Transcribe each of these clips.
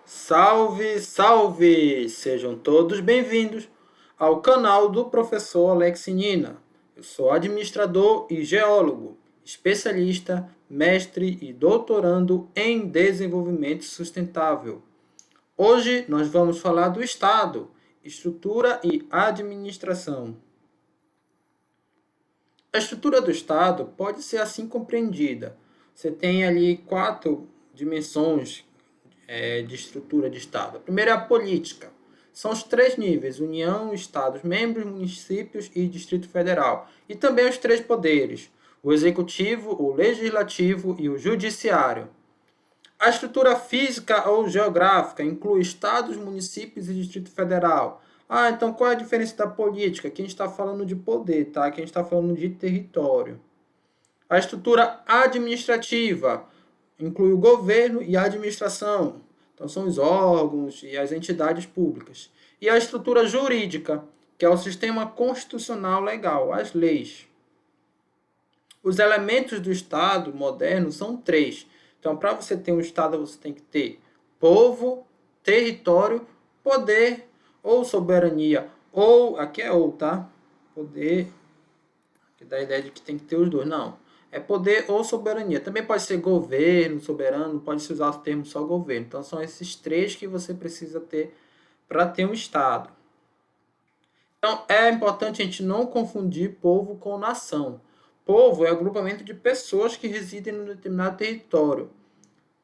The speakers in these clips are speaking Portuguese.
Salve, salve! Sejam todos bem-vindos ao canal do professor Alex Nina. Eu sou administrador e geólogo, especialista, mestre e doutorando em desenvolvimento sustentável. Hoje nós vamos falar do Estado, estrutura e administração. A estrutura do Estado pode ser assim compreendida. Você tem ali quatro dimensões de estrutura de Estado. A primeira é a política. São os três níveis: União, Estados-membros, municípios e Distrito Federal. E também os três poderes: o Executivo, o Legislativo e o Judiciário. A estrutura física ou geográfica inclui estados, municípios e Distrito Federal. Então qual é a diferença da política? Aqui a gente está falando de poder, tá? Aqui a gente está falando de território. A estrutura administrativa inclui o governo e a administração. Então são os órgãos e as entidades públicas. E a estrutura jurídica, que é o sistema constitucional legal, as leis. Os elementos do Estado moderno são três. Então, para você ter um Estado, você tem que ter povo, território, poder ou soberania. Ou, aqui é ou, tá? Poder, que dá a ideia de que tem que ter os dois. Não. É poder ou soberania. Também pode ser governo, soberano, pode-se usar o termo só governo. Então, são esses três que você precisa ter para ter um Estado. Então, é importante a gente não confundir povo com nação. Povo é agrupamento de pessoas que residem em um determinado território.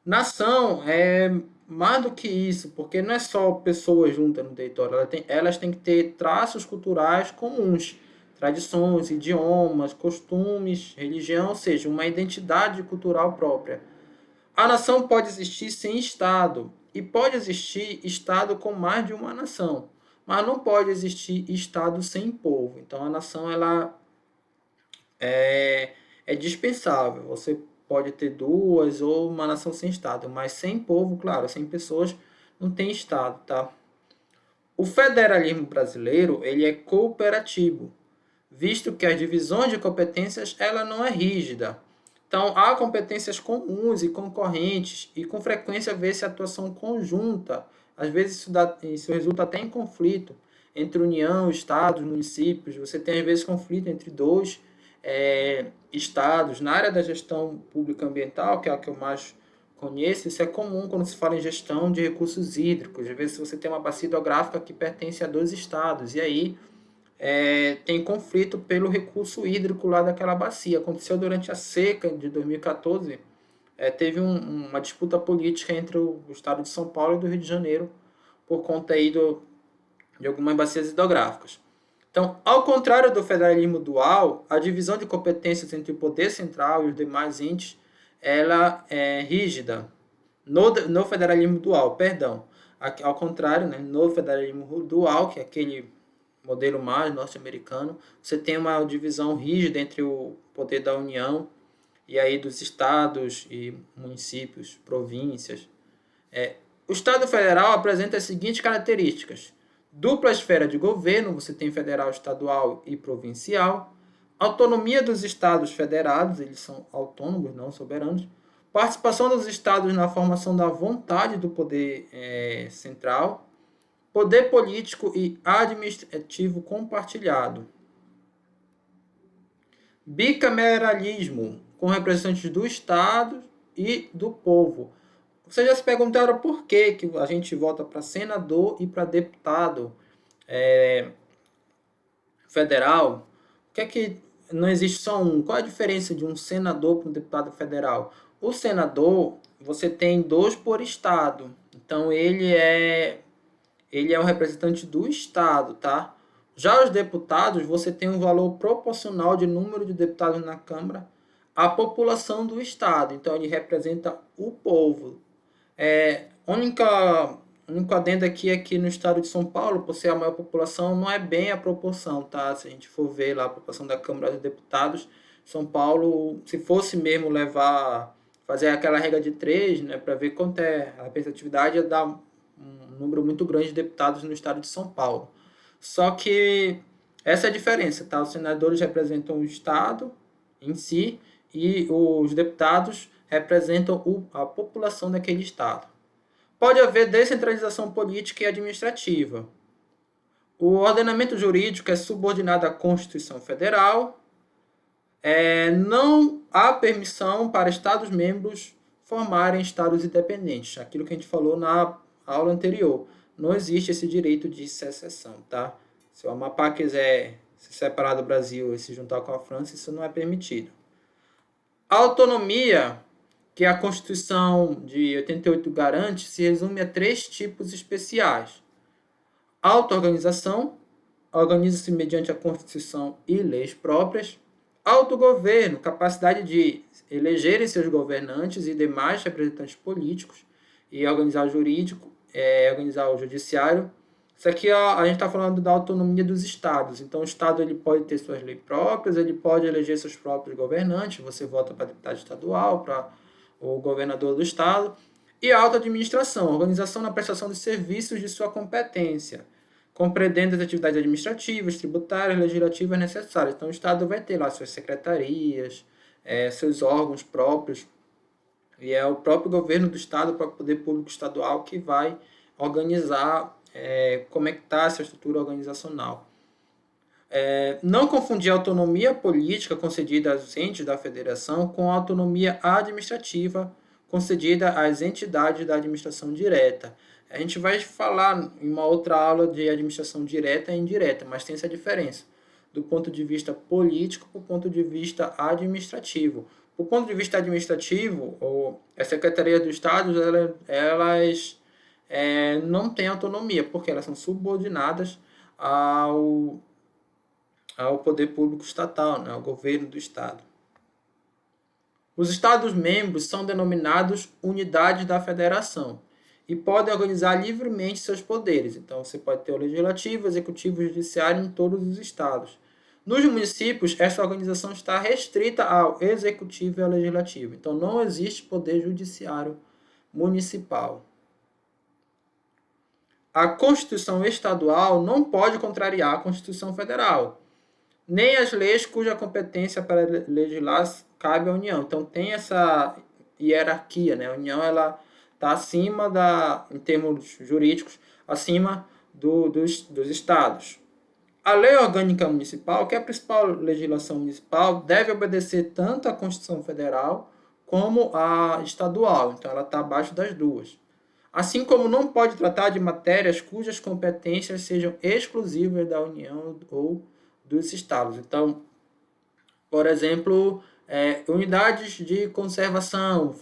Nação é mais do que isso, porque não é só pessoas juntas no território, elas têm que ter traços culturais comuns, tradições, idiomas, costumes, religião, ou seja, uma identidade cultural própria. A nação pode existir sem Estado, e pode existir Estado com mais de uma nação, mas não pode existir Estado sem povo. Então a nação ela é dispensável. Você pode ter duas ou uma nação sem Estado, mas sem povo, claro, sem pessoas, não tem Estado, tá? O federalismo brasileiro ele é cooperativo, visto que as divisões de competências ela não é rígida. Então, há competências comuns e concorrentes, e com frequência vê-se atuação conjunta. Às vezes isso resulta até em conflito entre União, Estados, municípios. Você tem, às vezes, conflito entre dois estados. Na área da gestão pública ambiental, que é a que eu mais conheço, isso é comum quando se fala em gestão de recursos hídricos. Às vezes você tem uma bacia hidrográfica que pertence a dois estados, e aí tem conflito pelo recurso hídrico lá daquela bacia. Aconteceu durante a seca de 2014, teve uma disputa política entre o estado de São Paulo e do Rio de Janeiro por conta aí de algumas bacias hidrográficas. Então, ao contrário do federalismo dual, a divisão de competências entre o poder central e os demais entes, ela é rígida. No federalismo dual, perdão. Ao contrário, né, no federalismo dual, que é aquele modelo mais norte-americano, você tem uma divisão rígida entre o poder da União e aí dos estados e municípios, províncias. O Estado Federal apresenta as seguintes características: dupla esfera de governo, você tem federal, estadual e provincial, autonomia dos estados federados, eles são autônomos, não soberanos, participação dos estados na formação da vontade do poder central, poder político e administrativo compartilhado, bicameralismo, com representantes do Estado e do povo. Vocês já se perguntaram por que a gente vota para senador e para deputado federal? Por que é que não existe só um? Qual a diferença de um senador para um deputado federal? O senador, você tem dois por estado. Então, ele é um representante do Estado, tá? Já os deputados, você tem um valor proporcional de número de deputados na Câmara à população do Estado. Então, ele representa o povo. Único adendo aqui é que no estado de São Paulo, por ser a maior população, não é bem a proporção, tá? Se a gente for ver lá a população da Câmara dos Deputados, São Paulo, se fosse mesmo fazer aquela regra de 3, né, para ver quanto é a representatividade, ia dar um número muito grande de deputados no estado de São Paulo. Só que essa é a diferença, tá? Os senadores representam o estado em si e os deputados representam a população daquele estado. Pode haver descentralização política e administrativa. O ordenamento jurídico é subordinado à Constituição Federal. Não há permissão para Estados-membros formarem Estados independentes. Aquilo que a gente falou na aula anterior. Não existe esse direito de secessão, tá? Se o Amapá quiser se separar do Brasil e se juntar com a França, isso não é permitido. A autonomia que a Constituição de 88 garante se resume a 3 tipos especiais. Auto-organização, organiza-se mediante a Constituição e leis próprias. Autogoverno, capacidade de elegerem seus governantes e demais representantes políticos e organizar o jurídico, organizar o judiciário. Isso aqui a gente está falando da autonomia dos estados. Então, o estado ele pode ter suas leis próprias, ele pode eleger seus próprios governantes, você vota para deputado estadual, para o governador do estado. E a auto-administração, organização na prestação de serviços de sua competência, compreendendo as atividades administrativas, tributárias, legislativas necessárias. Então, o estado vai ter lá suas secretarias, seus órgãos próprios, e é o próprio governo do estado, o próprio poder público estadual que vai organizar, como é que está essa estrutura organizacional. Não confundir a autonomia política concedida aos entes da federação com a autonomia administrativa concedida às entidades da administração direta. A gente vai falar em uma outra aula de administração direta e indireta, mas tem essa diferença do ponto de vista político para o ponto de vista administrativo. Do ponto de vista administrativo, as secretarias do Estado, elas não têm autonomia, porque elas são subordinadas ao poder público estatal, né, ao governo do Estado. Os Estados-membros são denominados unidades da federação e podem organizar livremente seus poderes. Então, você pode ter o legislativo, executivo e judiciário em todos os estados. Nos municípios, essa organização está restrita ao executivo e ao legislativo. Então, não existe poder judiciário municipal. A Constituição estadual não pode contrariar a Constituição federal, nem as leis cuja competência para legislar cabe à União. Então, tem essa hierarquia, né? A União está acima, em termos jurídicos, acima dos estados. A Lei Orgânica Municipal, que é a principal legislação municipal, deve obedecer tanto à Constituição Federal como à estadual. Então, ela está abaixo das duas. Assim como não pode tratar de matérias cujas competências sejam exclusivas da União ou dos estados. Então, por exemplo, unidades de conservação,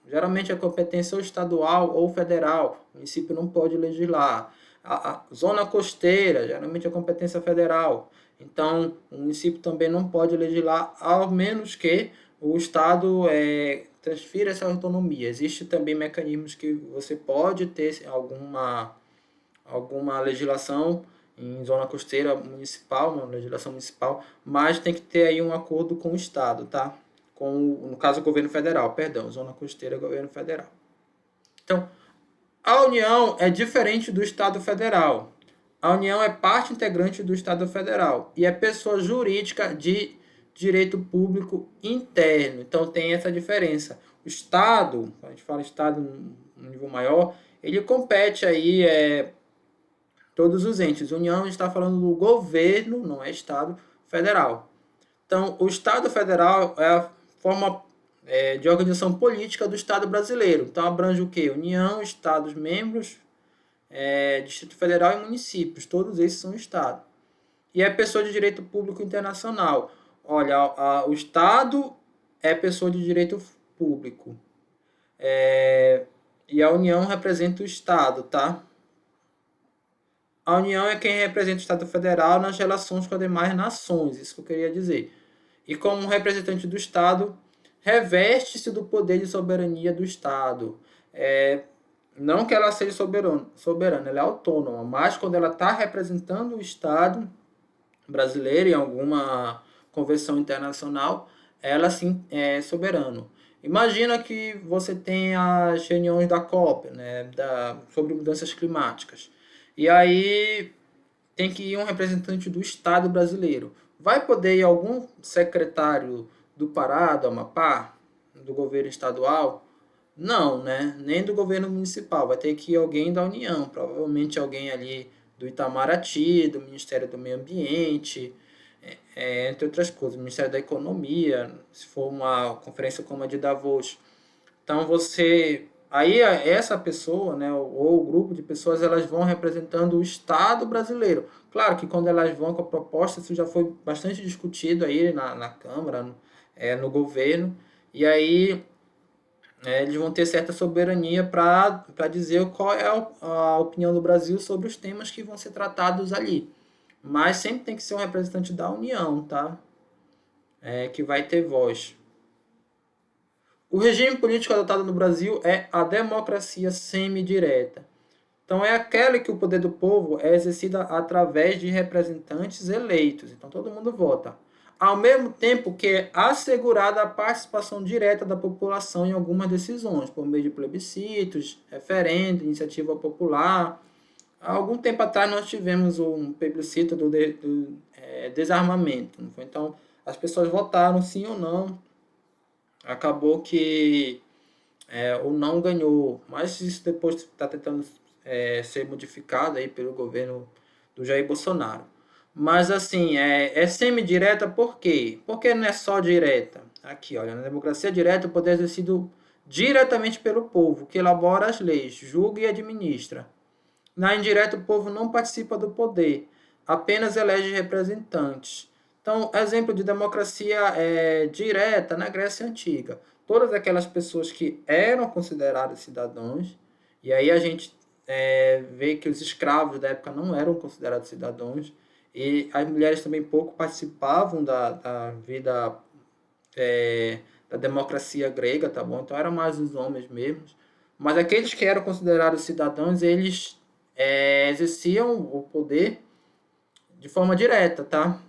geralmente a competência ou estadual ou federal, o município não pode legislar. A zona costeira, geralmente a competência federal. Então, o município também não pode legislar, ao menos que o estado transfira essa autonomia. Existem também mecanismos que você pode ter alguma legislação em zona costeira municipal, uma legislação municipal, mas tem que ter aí um acordo com o estado, tá? No caso, o governo federal, zona costeira, governo federal. Então, a União é diferente do Estado Federal. A União é parte integrante do Estado Federal e é pessoa jurídica de direito público interno. Então, tem essa diferença. O Estado, quando a gente fala Estado num nível maior, ele compete aí todos os entes. A União está falando do governo, não é Estado Federal. Então, o Estado Federal é a forma de organização política do Estado brasileiro. Então, abrange o quê? União, Estados-membros, Distrito Federal e municípios. Todos esses são Estado. E é pessoa de direito público internacional. Olha, o Estado é pessoa de direito público. E a União representa o Estado, tá? A União é quem representa o Estado Federal nas relações com as demais nações. Isso que eu queria dizer. E como representante do Estado, reveste-se do poder de soberania do Estado. Não que ela seja soberana, ela é autônoma, mas quando ela está representando o Estado brasileiro em alguma convenção internacional, ela sim é soberano. Imagina que você tem as reuniões da COP, né, sobre mudanças climáticas, e aí tem que ir um representante do Estado brasileiro. Vai poder ir algum secretário do Pará, do Amapá, do governo estadual? Não, né? Nem do governo municipal. Vai ter que ir alguém da União, provavelmente alguém ali do Itamaraty, do Ministério do Meio Ambiente, entre outras coisas, Ministério da Economia, se for uma conferência como a de Davos. Então aí essa pessoa, né, ou o grupo de pessoas, elas vão representando o Estado brasileiro. Claro que quando elas vão com a proposta, isso já foi bastante discutido aí na Câmara, no governo, e aí eles vão ter certa soberania para dizer qual é a opinião do Brasil sobre os temas que vão ser tratados ali. Mas sempre tem que ser um representante da União, tá? Que vai ter voz. O regime político adotado no Brasil é a democracia semidireta. Então, é aquela que o poder do povo é exercido através de representantes eleitos. Então, todo mundo vota. Ao mesmo tempo que é assegurada a participação direta da população em algumas decisões, por meio de plebiscitos, referendo, iniciativa popular. Há algum tempo atrás nós tivemos um plebiscito do desarmamento. Não foi? Então, as pessoas votaram sim ou não. Acabou que o não ganhou, mas isso depois está tentando ser modificado aí pelo governo do Jair Bolsonaro. Mas assim, é semi-direta por quê? Porque não é só direta. Aqui, olha, na democracia direta o poder é exercido diretamente pelo povo, que elabora as leis, julga e administra. Na indireta, o povo não participa do poder, apenas elege representantes. Então, exemplo de democracia direta na Grécia Antiga. Todas aquelas pessoas que eram consideradas cidadãos, e aí a gente vê que os escravos da época não eram considerados cidadãos, e as mulheres também pouco participavam da vida da democracia grega, tá bom? Então eram mais os homens mesmos. Mas aqueles que eram considerados cidadãos, eles exerciam o poder de forma direta, tá?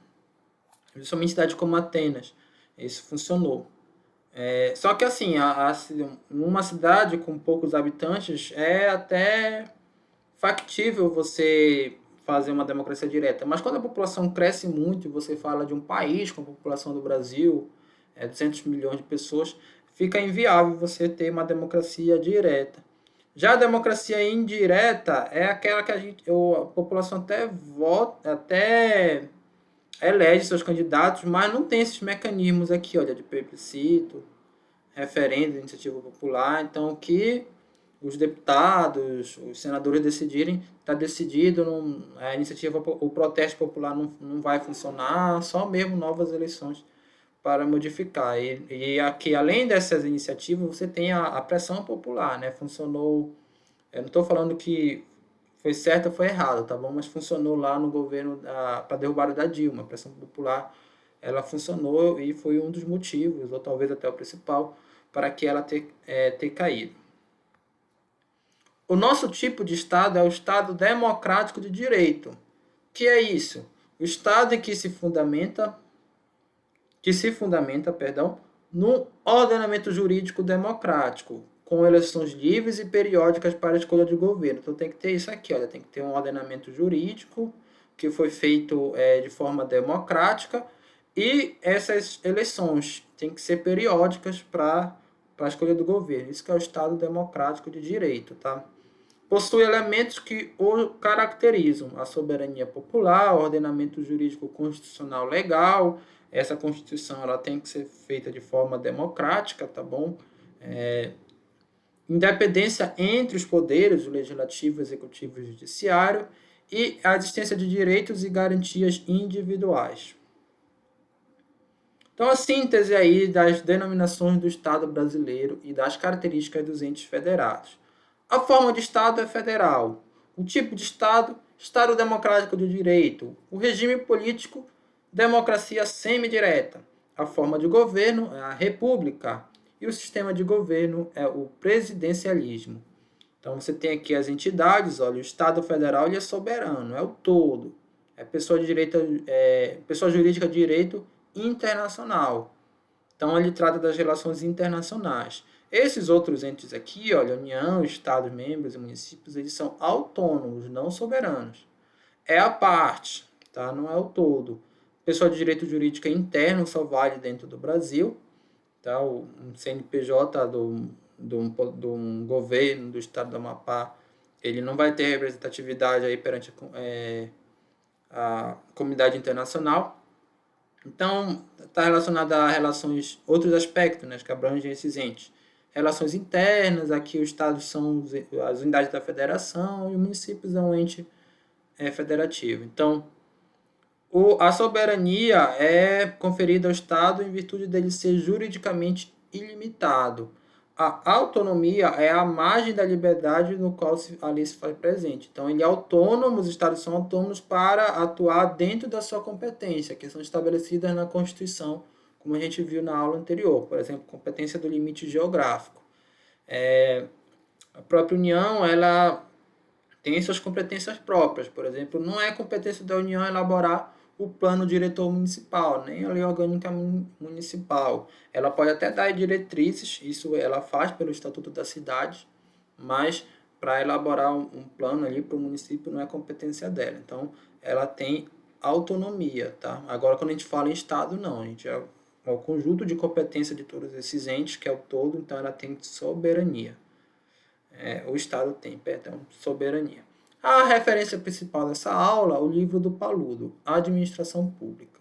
Principalmente cidade como Atenas. Isso funcionou. Só que assim, numa cidade com poucos habitantes, é até factível você fazer uma democracia direta. Mas quando a população cresce muito, e você fala de um país com a população do Brasil, 200 milhões de pessoas, fica inviável você ter uma democracia direta. Já a democracia indireta é aquela que a população até vota, até elege seus candidatos, mas não tem esses mecanismos aqui, olha, de plebiscito, referendo, iniciativa popular. Então, que os deputados, os senadores decidirem, está decidido, a iniciativa, o protesto popular não vai funcionar, só mesmo novas eleições para modificar. E aqui, além dessas iniciativas, você tem a pressão popular, né? Funcionou, eu não estou falando que foi certo ou foi errado, tá bom? Mas funcionou lá no governo para derrubada da Dilma. A pressão popular, ela funcionou e foi um dos motivos, ou talvez até o principal, para que ela ter caído. O nosso tipo de Estado é o Estado democrático de direito. Que é isso? O Estado em que se fundamenta, no ordenamento jurídico democrático, com eleições livres e periódicas para a escolha de governo. Então tem que ter isso aqui, olha, tem que ter um ordenamento jurídico que foi feito de forma democrática e essas eleições têm que ser periódicas para a escolha do governo. Isso que é o Estado democrático de direito, tá? Possui elementos que o caracterizam: a soberania popular, o ordenamento jurídico constitucional legal. Essa Constituição ela tem que ser feita de forma democrática, tá bom? Independência entre os poderes, o legislativo, executivo e judiciário, e a existência de direitos e garantias individuais. Então, a síntese aí das denominações do Estado brasileiro e das características dos entes federados. A forma de Estado é federal. O tipo de Estado, Estado democrático de direito. O regime político, democracia semidireta. A forma de governo é a república. E o sistema de governo é o presidencialismo. Então você tem aqui as entidades, olha, o Estado federal ele é soberano, é o todo. É pessoa jurídica de direito internacional. Então ele trata das relações internacionais. Esses outros entes aqui, olha, União, Estados, membros e municípios, eles são autônomos, não soberanos. É a parte, tá? Não é o todo. Pessoa de direito jurídico interno só vale dentro do Brasil, tá? Um CNPJ de um governo do estado do Amapá, ele não vai ter representatividade aí perante a comunidade internacional. Então, está relacionado a relações, outros aspectos, né, que abrangem esses entes. Relações internas, aqui os estados são as unidades da federação e os municípios é um ente federativo. Então, a soberania é conferida ao Estado em virtude dele ser juridicamente ilimitado. A autonomia é a margem da liberdade no qual ali se faz presente. Então, ele é autônomo, os Estados são autônomos para atuar dentro da sua competência, que são estabelecidas na Constituição, como a gente viu na aula anterior. Por exemplo, competência do limite geográfico. A própria União, ela tem suas competências próprias. Por exemplo, não é competência da União elaborar o plano diretor municipal, nem a lei orgânica municipal. Ela pode até dar diretrizes, isso ela faz pelo Estatuto da Cidade, mas para elaborar um plano ali para o município não é competência dela. Então, ela tem autonomia, tá? Agora, quando a gente fala em Estado, não. A gente é o conjunto de competência de todos esses entes, que é o todo, então ela tem soberania. O Estado tem, perdão, soberania. A referência principal dessa aula é o livro do Paludo, Administração Pública.